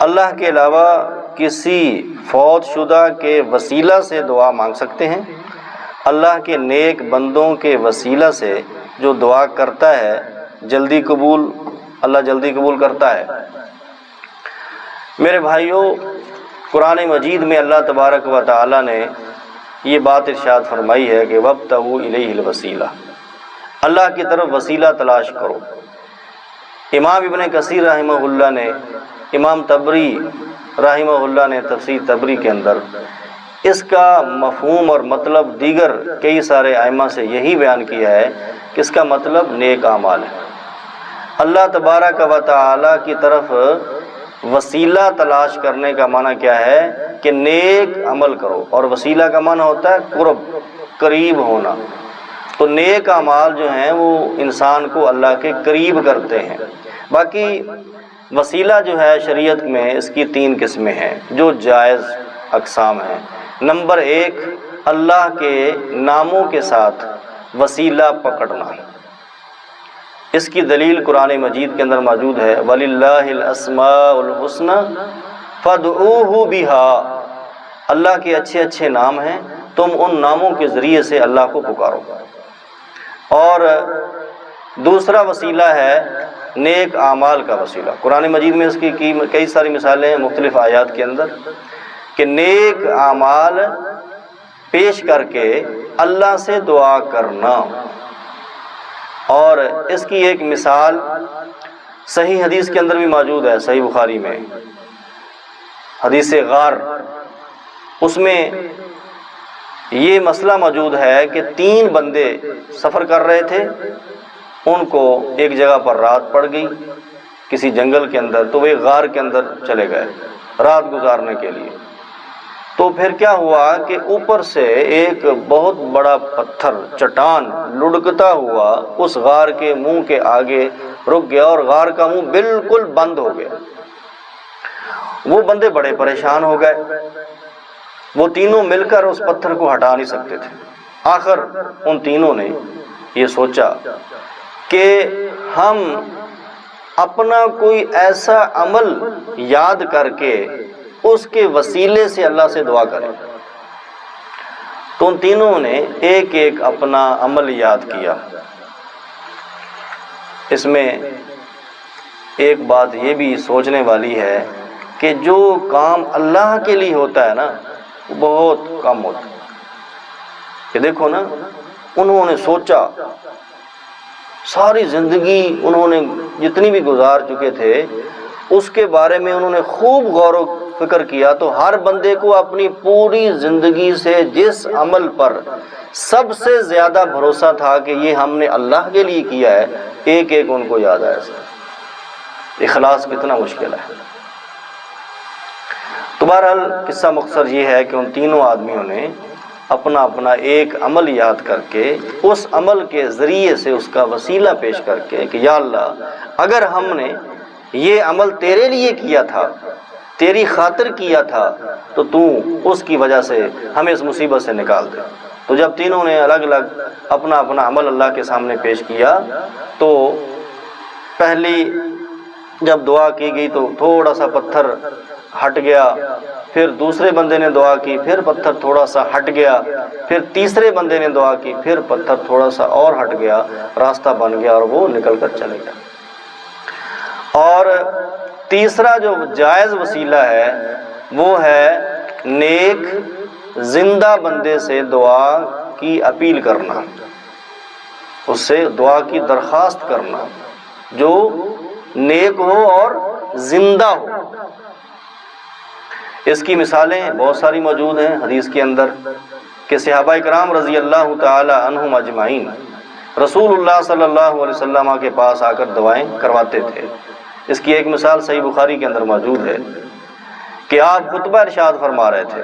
اللہ کے علاوہ کسی فوت شدہ کے وسیلہ سے دعا مانگ سکتے ہیں۔ اللہ کے نیک بندوں کے وسیلہ سے جو دعا کرتا ہے اللہ جلدی قبول کرتا ہے۔ میرے بھائیوں، قرآن مجید میں اللہ تبارک و تعالی نے یہ بات ارشاد فرمائی ہے کہ وابتغوا الیہ الوسیلہ، اللہ کی طرف وسیلہ تلاش کرو۔ امام ابن کثیر رحمہ اللہ نے، امام طبری رحمہ اللہ نے تفسیر طبری کے اندر اس کا مفہوم اور مطلب دیگر کئی سارے ائمہ سے یہی بیان کیا ہے کہ اس کا مطلب نیک اعمال ہے۔ اللہ تبارک و تعالی کی طرف وسیلہ تلاش کرنے کا معنی کیا ہے کہ نیک عمل کرو، اور وسیلہ کا معنی ہوتا ہے قرب، قریب ہونا۔ تو نیک اعمال جو ہیں وہ انسان کو اللہ کے قریب کرتے ہیں۔ باقی وسیلہ جو ہے شریعت میں اس کی 3 قسمیں ہیں جو جائز اقسام ہیں۔ نمبر 1، اللہ کے ناموں کے ساتھ وسیلہ پکڑنا۔ اس کی دلیل قرآن مجید کے اندر موجود ہے، وَلِلَّهِ الْأَسْمَاءُ الْحُسْنَى فَادْعُوهُ بِهَا، اللہ کے اچھے اچھے نام ہیں، تم ان ناموں کے ذریعے سے اللہ کو پکارو۔ اور دوسرا وسیلہ ہے نیک اعمال کا وسیلہ۔ قرآن مجید میں اس کی کئی ساری مثالیں ہیں مختلف آیات کے اندر کہ نیک اعمال پیش کر کے اللہ سے دعا کرنا۔ اور اس کی ایک مثال صحیح حدیث کے اندر بھی موجود ہے، صحیح بخاری میں حدیث غار، اس میں یہ مسئلہ موجود ہے کہ 3 بندے سفر کر رہے تھے، ان کو ایک جگہ پر رات پڑ گئی کسی جنگل کے اندر، تو وہ ایک غار کے اندر چلے گئے رات گزارنے کے لیے۔ تو پھر کیا ہوا کہ اوپر سے ایک بہت بڑا پتھر چٹان لڑکتا ہوا اس غار کے منہ کے آگے رک گیا، اور غار کا منہ بالکل بند ہو گیا۔ وہ بندے بڑے پریشان ہو گئے، وہ تینوں مل کر اس پتھر کو ہٹا نہیں سکتے تھے۔ آخر ان تینوں نے یہ سوچا کہ ہم اپنا کوئی ایسا عمل یاد کر کے اس کے وسیلے سے اللہ سے دعا کریں۔ تو ان تینوں نے ایک ایک اپنا عمل یاد کیا۔ اس میں ایک بات یہ بھی سوچنے والی ہے کہ جو کام اللہ کے لیے ہوتا ہے نا وہ بہت کم ہوتا ہے۔ کہ دیکھو نا، انہوں نے سوچا، ساری زندگی انہوں نے جتنی بھی گزار چکے تھے اس کے بارے میں انہوں نے خوب غور و فکر کیا، تو ہر بندے کو اپنی پوری زندگی سے جس عمل پر سب سے زیادہ بھروسہ تھا کہ یہ ہم نے اللہ کے لیے کیا ہے، ایک ایک ان کو یاد آیا۔ اخلاص کتنا مشکل ہے۔ تو بہرحال قصہ مختصر یہ ہے کہ ان تینوں آدمیوں نے اپنا اپنا ایک عمل یاد کر کے اس عمل کے ذریعے سے اس کا وسیلہ پیش کر کے کہ یا اللہ، اگر ہم نے یہ عمل تیرے لیے کیا تھا، تیری خاطر کیا تھا، تو تو اس کی وجہ سے ہمیں اس مصیبت سے نکال دے۔ تو جب تینوں نے الگ الگ اپنا اپنا عمل اللہ کے سامنے پیش کیا، تو پہلی جب دعا کی گئی تو تھوڑا سا پتھر ہٹ گیا، پھر دوسرے بندے نے دعا کی، پھر پتھر تھوڑا سا ہٹ گیا، پھر تیسرے بندے نے دعا کی، پھر پتھر تھوڑا سا اور ہٹ گیا، راستہ بن گیا اور وہ نکل کر چلے گیا۔ اور تیسرا جو جائز وسیلہ ہے وہ ہے نیک زندہ بندے سے دعا کی اپیل کرنا، اس سے دعا کی درخواست کرنا جو نیک ہو اور زندہ ہو۔ اس کی مثالیں بہت ساری موجود ہیں حدیث کے اندر کہ صحابہ کرام رضی اللہ تعالی عنہم اجمعین رسول اللہ صلی اللہ علیہ وسلم کے پاس آ کر دعائیں کرواتے تھے۔ اس کی ایک مثال صحیح بخاری کے اندر موجود ہے کہ آپ خطبہ ارشاد فرما رہے تھے،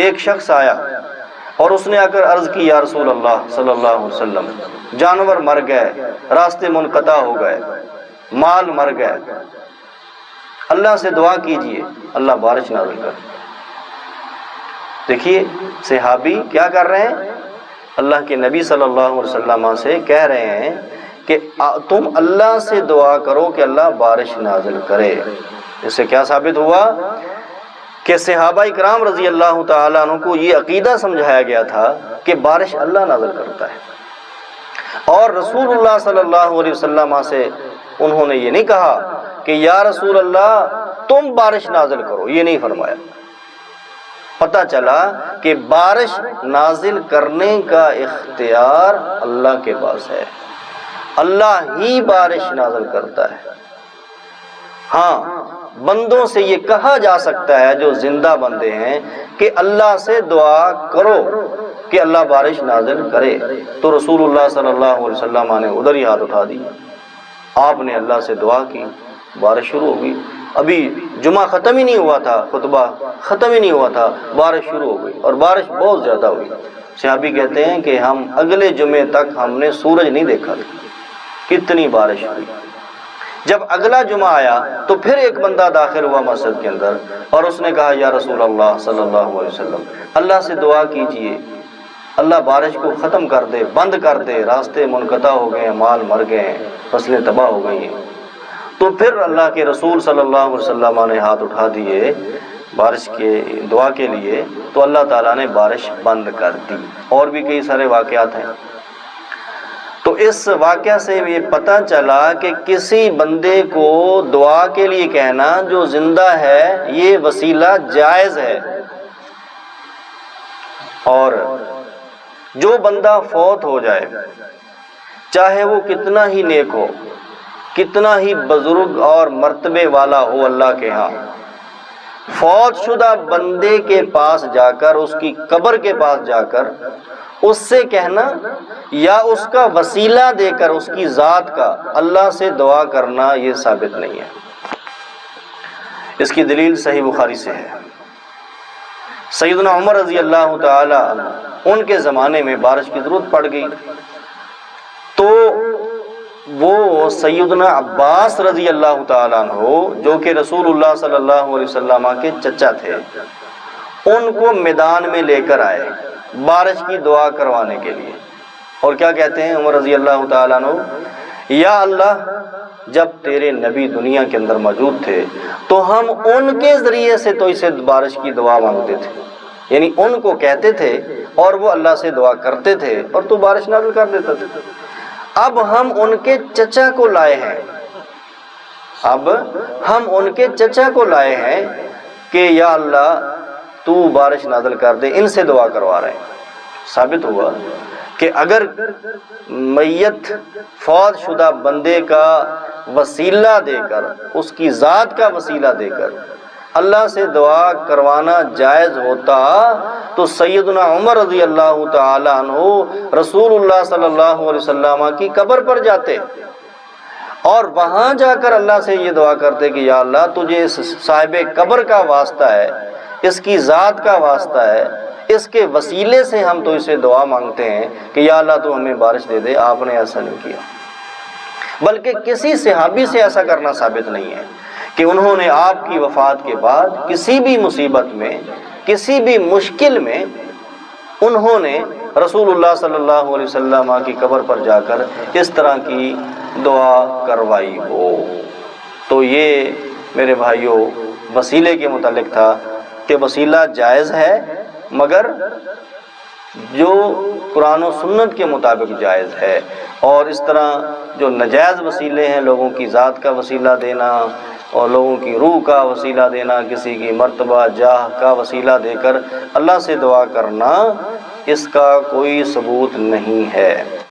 ایک شخص آیا اور اس نے آ کر عرض کی، یا رسول اللہ صلی اللہ علیہ وسلم، جانور مر گئے، راستے منقطع ہو گئے، مال مر گئے، اللہ سے دعا کیجئے اللہ بارش نازل کر۔ دیکھیے صحابی کیا کر رہے ہیں، اللہ کے نبی صلی اللہ علیہ وسلم سے کہہ رہے ہیں کہ تم اللہ سے دعا کرو کہ اللہ بارش نازل کرے۔ اس سے کیا ثابت ہوا کہ صحابہ اکرام رضی اللہ تعالیٰ عنہ کو یہ عقیدہ سمجھایا گیا تھا کہ بارش اللہ نازل کرتا ہے، اور رسول اللہ صلی اللہ علیہ وسلم سے انہوں نے یہ نہیں کہا کہ یا رسول اللہ تم بارش نازل کرو، یہ نہیں فرمایا۔ پتہ چلا کہ بارش نازل کرنے کا اختیار اللہ کے پاس ہے، اللہ ہی بارش نازل کرتا ہے۔ ہاں، بندوں سے یہ کہا جا سکتا ہے جو زندہ بندے ہیں کہ اللہ سے دعا کرو کہ اللہ بارش نازل کرے، تو رسول اللہ صلی اللہ علیہ وسلم نے ادھر ہی ہاتھ اٹھا دی، آپ نے اللہ سے دعا کی، بارش شروع ہو گئی۔ ابھی جمعہ ختم ہی نہیں ہوا تھا، خطبہ ختم ہی نہیں ہوا تھا، بارش شروع ہو گئی، اور بارش بہت زیادہ ہوئی۔ صحابی کہتے ہیں کہ ہم اگلے جمعے تک ہم نے سورج نہیں دیکھا تھا، کتنی بارش ہوئی۔ جب اگلا جمعہ آیا تو پھر ایک بندہ داخل ہوا مسجد کے اندر، اور اس نے کہا یا رسول اللہ صلی اللہ علیہ وسلم اللہ سے دعا کیجئے، اللہ بارش کو ختم کر دے، بند کر دے، راستے منقطع ہو گئے ہیں، مال مر گئے ہیں، فصلیں تباہ ہو گئی ہیں۔ تو پھر اللہ کے رسول صلی اللہ علیہ وسلم نے ہاتھ اٹھا دیے بارش کے دعا کے لیے، تو اللہ تعالیٰ نے بارش بند کر دی۔ اور بھی کئی سارے واقعات ہیں۔ تو اس واقعہ سے یہ پتہ چلا کہ کسی بندے کو دعا کے لیے کہنا جو زندہ ہے یہ وسیلہ جائز ہے، اور جو بندہ فوت ہو جائے چاہے وہ کتنا ہی نیک ہو، کتنا ہی بزرگ اور مرتبے والا ہو اللہ کے ہاں، فوت شدہ بندے کے پاس جا کر، اس کی قبر کے پاس جا کر اس سے کہنا یا اس کا وسیلہ دے کر اس کی ذات کا اللہ سے دعا کرنا یہ ثابت نہیں ہے۔ اس کی دلیل صحیح بخاری سے ہے۔ سیدنا عمر رضی اللہ تعالی عنہ، ان کے زمانے میں بارش کی ضرورت پڑ گئی، تو وہ سیدنا عباس رضی اللہ تعالیٰ عنہ جو کہ رسول اللہ صلی اللہ علیہ وسلم کے چچا تھے، ان کو میدان میں لے کر آئے بارش کی دعا کروانے کے لیے، اور کیا کہتے ہیں عمر رضی اللہ تعالیٰ عنہ، یا اللہ جب تیرے نبی دنیا کے اندر موجود تھے تو ہم ان کے ذریعے سے تو اسے بارش کی دعا مانگتے تھے، یعنی ان کو کہتے تھے اور وہ اللہ سے دعا کرتے تھے اور تو بارش نازل کر دیتا تھا۔ اب ہم ان کے چچا کو لائے ہیں، اب ہم ان کے چچا کو لائے ہیں کہ یا اللہ تو بارش نازل کر دے، ان سے دعا کروا رہے ہیں۔ ثابت ہوا کہ اگر میت فوت شدہ بندے کا وسیلہ دے کر، اس کی ذات کا وسیلہ دے کر اللہ سے دعا کروانا جائز ہوتا تو سیدنا عمر رضی اللہ تعالی عنہ رسول اللہ صلی اللہ علیہ وسلم کی قبر پر جاتے اور وہاں جا کر اللہ سے یہ دعا کرتے کہ یا اللہ تجھے اس صاحب قبر کا واسطہ ہے، اس کی ذات کا واسطہ ہے، اس کے وسیلے سے ہم تو اسے دعا مانگتے ہیں کہ یا اللہ تو ہمیں بارش دے دے۔ آپ نے ایسا نہیں کیا، بلکہ کسی صحابی سے ایسا کرنا ثابت نہیں ہے کہ انہوں نے آپ کی وفات کے بعد کسی بھی مصیبت میں، کسی بھی مشکل میں انہوں نے رسول اللہ صلی اللہ علیہ وسلم کی قبر پر جا کر اس طرح کی دعا کروائی ہو۔ تو یہ میرے بھائیوں وسیلے کے متعلق تھا کہ وسیلہ جائز ہے، مگر جو قرآن و سنت کے مطابق جائز ہے، اور اس طرح جو ناجائز وسیلے ہیں، لوگوں کی ذات کا وسیلہ دینا اور لوگوں کی روح کا وسیلہ دینا، کسی کی مرتبہ جاہ کا وسیلہ دے کر اللہ سے دعا کرنا، اس کا کوئی ثبوت نہیں ہے۔